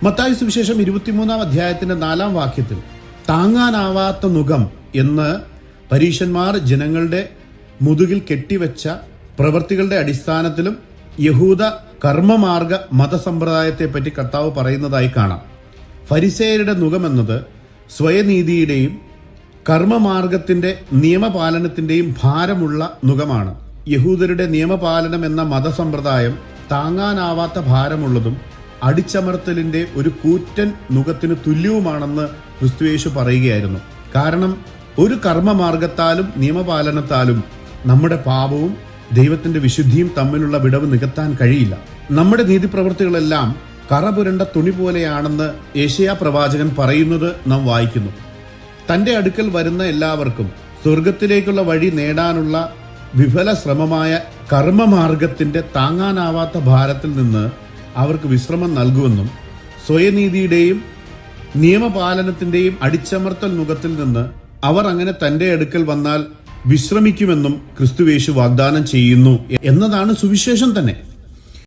മത്തായി സുവിശേഷം 23 അധ്യായത്തിന്റെ 4 വാക്യത്തിൽ താങ്ങാനാവാത്ത നുകം എന്ന് പരീശന്മാർ ജനങ്ങളുടെ മുതുകിൽ കെട്ടിവെച്ച പ്രവൃത്തികളുടെ അടിസ്ഥാനത്തിലും യഹൂദ കർമ്മമാർഗ മതസമ്പ്രദായത്തെ പറ്റി കർത്താവ് പറയുന്നതായി കാണാം. ഫരിസേയരുടെ നുകമെന്നത് സ്വയനീതിയുടെയും കർമ്മമാർഗത്തിന്റെ നിയമപാലനത്തിന്റെയും ഭാരമുള്ള നുകമാണ്. യഹൂദരുടെ നിയമപാലനം എന്ന മതസമ്പ്രദായം താങ്ങാനാവാത്ത ഭാരമുള്ളതും അടിച്ചമർത്തലിന്റെ ഒരു കൂറ്റൻ നുകത്തിന് തുല്യവുമാണെന്ന് ക്രിസ്തുയേശു പറയുകയായിരുന്നു. കാരണം ഒരു കർമ്മമാർഗത്താലും നിയമപാലനത്താലും നമ്മുടെ പാപവും ദൈവത്തിന്റെ വിശുദ്ധിയും തമ്മിലുള്ള വിടവ് നികത്താൻ കഴിയില്ല. നമ്മുടെ നീതിപ്രവൃത്തികളെല്ലാം കറപുരണ്ട തുണി പോലെയാണെന്ന് യെശയ്യാ പ്രവാചകൻ പറയുന്നത് നാം വായിക്കുന്നു. തന്റെ അടുക്കൽ വരുന്ന എല്ലാവർക്കും സ്വർഗത്തിലേക്കുള്ള വഴി നേടാനുള്ള വിഫല ശ്രമമായ കർമ്മമാർഗത്തിന്റെ താങ്ങാനാവാത്ത ഭാരത്തിൽ നിന്ന് അവർക്ക് വിശ്രമം നൽകുമെന്നും സ്വയനീതിയുടെയും നിയമപാലനത്തിന്റെയും അടിച്ചമർത്തൽ നുകത്തിൽ നിന്ന് അവർ അങ്ങനെ തന്റെ അടുക്കൽ വന്നാൽ വിശ്രമിക്കുമെന്നും ക്രിസ്തുയേശു വാഗ്ദാനം ചെയ്യുന്നു എന്നതാണ് സുവിശേഷം തന്നെ.